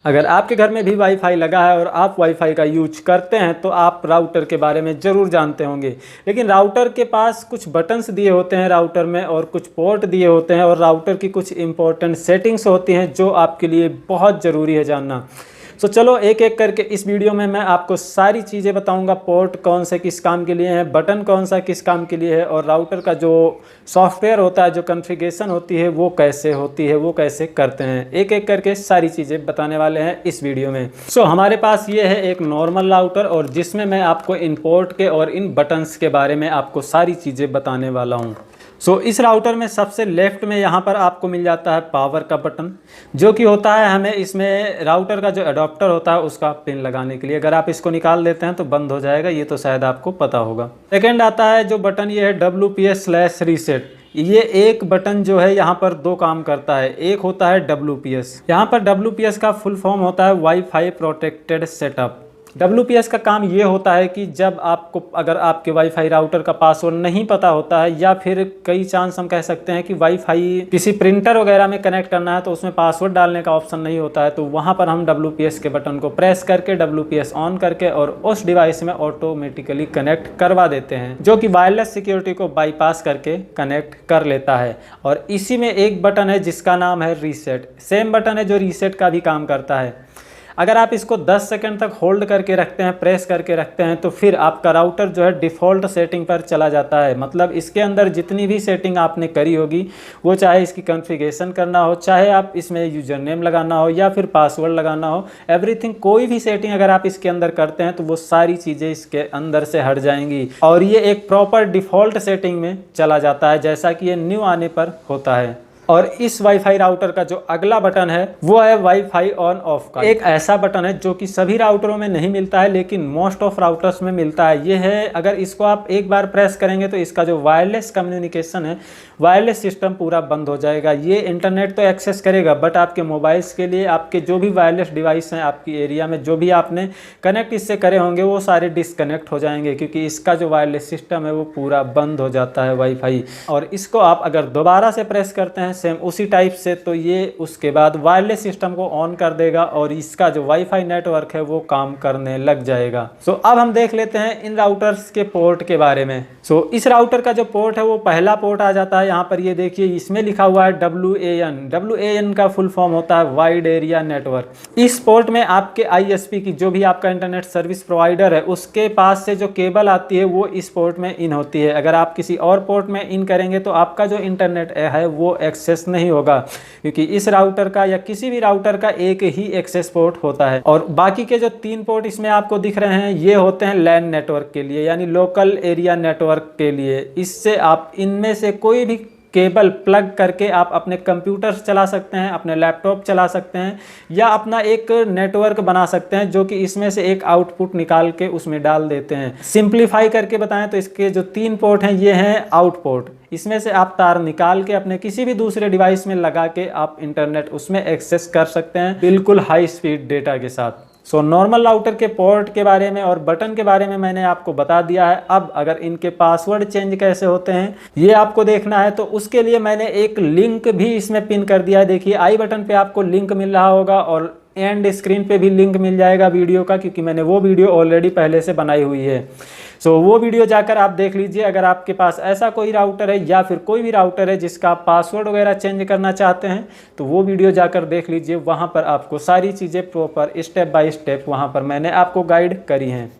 अगर आपके घर में भी वाईफाई लगा है और आप वाईफाई का यूज करते हैं तो आप राउटर के बारे में ज़रूर जानते होंगे। लेकिन राउटर के पास कुछ बटन्स दिए होते हैं राउटर में, और कुछ पोर्ट दिए होते हैं, और राउटर की कुछ इंपॉर्टेंट सेटिंग्स होती हैं जो आपके लिए बहुत ज़रूरी है जानना। तो चलो एक एक करके इस वीडियो में मैं आपको सारी चीज़ें बताऊंगा। पोर्ट कौन से किस काम के लिए है, बटन कौन सा किस काम के लिए है, और राउटर का जो सॉफ्टवेयर होता है, जो कॉन्फ़िगरेशन होती है वो कैसे होती है, वो कैसे करते हैं। एक एक करके सारी चीज़ें बताने वाले हैं इस वीडियो में। हमारे पास ये है एक नॉर्मल राउटर, और जिसमें मैं आपको इन पोर्ट के और इन बटन्स के बारे में आपको सारी चीज़ें बताने वाला हूँ। इस राउटर में सबसे लेफ्ट में यहाँ पर आपको मिल जाता है पावर का बटन, जो कि होता है हमें इसमें राउटर का जो अडॉप्टर होता है उसका पिन लगाने के लिए। अगर आप इसको निकाल देते हैं तो बंद हो जाएगा, ये तो शायद आपको पता होगा। सेकेंड आता है जो बटन, ये है WPS/रीसेट। ये एक बटन जो है यहाँ पर दो काम करता है। एक होता है WPS, यहाँ पर WPS का फुल फॉर्म होता है वाईफाई प्रोटेक्टेड सेटअप। WPS का काम ये होता है कि जब आपको, अगर आपके वाईफाई राउटर का पासवर्ड नहीं पता होता है, या फिर कई चांस हम कह सकते हैं कि वाईफाई किसी प्रिंटर वगैरह में कनेक्ट करना है तो उसमें पासवर्ड डालने का ऑप्शन नहीं होता है, तो वहाँ पर हम WPS के बटन को प्रेस करके WPS ऑन करके और उस डिवाइस में ऑटोमेटिकली कनेक्ट करवा देते हैं, जो कि वायरलेस सिक्योरिटी को बाईपास करके कनेक्ट कर लेता है। और इसी में एक बटन है जिसका नाम है रीसेट। सेम बटन है जो रीसेट का भी काम करता है। अगर आप इसको 10 सेकंड तक होल्ड करके रखते हैं, प्रेस करके रखते हैं, तो फिर आपका राउटर जो है डिफ़ॉल्ट सेटिंग पर चला जाता है। मतलब इसके अंदर जितनी भी सेटिंग आपने करी होगी, वो चाहे इसकी कॉन्फ़िगरेशन करना हो, चाहे आप इसमें यूज़र नेम लगाना हो या फिर पासवर्ड लगाना हो, एवरीथिंग, कोई भी सेटिंग अगर आप इसके अंदर करते हैं तो वो सारी चीज़ें इसके अंदर से हट जाएंगी और ये एक प्रॉपर डिफ़ॉल्ट सेटिंग में चला जाता है, जैसा कि ये न्यू आने पर होता है। और इस वाईफाई राउटर का जो अगला बटन है वो है वाईफाई ऑन ऑफ का। एक ऐसा बटन है जो कि सभी राउटरों में नहीं मिलता है लेकिन मोस्ट ऑफ राउटर्स में मिलता है। ये है, अगर इसको आप एक बार प्रेस करेंगे तो इसका जो वायरलेस कम्युनिकेशन है, वायरलेस सिस्टम पूरा बंद हो जाएगा। ये इंटरनेट तो एक्सेस करेगा बट आपके मोबाइल्स के लिए आपके जो भी वायरलेस डिवाइस हैं आपकी एरिया में, जो भी आपने कनेक्ट इससे करे होंगे, वो सारे डिसकनेक्ट हो जाएंगे, क्योंकि इसका जो वायरलेस सिस्टम है वो पूरा बंद हो जाता है वाईफाई। और इसको आप अगर दोबारा से प्रेस करते हैं सेम उसी टाइप से, तो ये उसके बाद वायरलेस सिस्टम को ऑन कर देगा और इसका जो वाईफाई नेटवर्क है वो काम करने लग जाएगा। अब हम देख लेते हैं इन राउटर्स के पोर्ट के बारे में। इस राउटर का जो पोर्ट है वो पहला पोर्ट आ जाता है। यहाँ पर ये देखिए, इसमें लिखा हुआ है WAN। WAN का फुल फॉर्म होता है वाइड एरिया नेटवर्क। इस पोर्ट में आपके ISP की, जो भी आपका इंटरनेट सर्विस प्रोवाइडर है, उसके पास से जो केबल आती है वो इस पोर्ट में इन होती है। अगर आप किसी और पोर्ट में इन करेंगे तो आपका जो इंटरनेट है वो एक्सेस नहीं होगा, क्योंकि इस राउटर का या किसी भी राउटर का एक ही एक्सेस पोर्ट होता है। और बाकी के जो 3 पोर्ट इसमें आपको दिख रहे हैं ये होते हैं LAN नेटवर्क के लिए, यानी लोकल एरिया नेटवर्क के लिए। इससे आप इनमें से कोई भी केबल प्लग करके आप अपने कंप्यूटर चला सकते हैं, अपने लैपटॉप चला सकते हैं, या अपना एक नेटवर्क बना सकते हैं, जो कि इसमें से एक आउटपुट निकाल के उसमें डाल देते हैं। सिंप्लीफाई करके बताएं तो इसके जो 3 पोर्ट हैं ये हैं आउटपोर्ट। इसमें से आप तार निकाल के अपने किसी भी दूसरे डिवाइस में लगा के आप इंटरनेट उसमें एक्सेस कर सकते हैं, बिल्कुल हाई स्पीड डेटा के साथ। नॉर्मल राउटर के पोर्ट के बारे में और बटन के बारे में मैंने आपको बता दिया है। अब अगर इनके पासवर्ड चेंज कैसे होते हैं ये आपको देखना है, तो उसके लिए मैंने एक लिंक भी इसमें पिन कर दिया है। देखिए, आई बटन पे आपको लिंक मिल रहा होगा और एंड स्क्रीन पे भी लिंक मिल जाएगा वीडियो का, क्योंकि मैंने वो वीडियो ऑलरेडी पहले से बनाई हुई है। वो वीडियो जाकर आप देख लीजिए। अगर आपके पास ऐसा कोई राउटर है या फिर कोई भी राउटर है जिसका आप पासवर्ड वगैरह चेंज करना चाहते हैं तो वो वीडियो जाकर देख लीजिए। वहाँ पर आपको सारी चीज़ें प्रॉपर स्टेप बाय स्टेप वहाँ पर मैंने आपको गाइड करी हैं।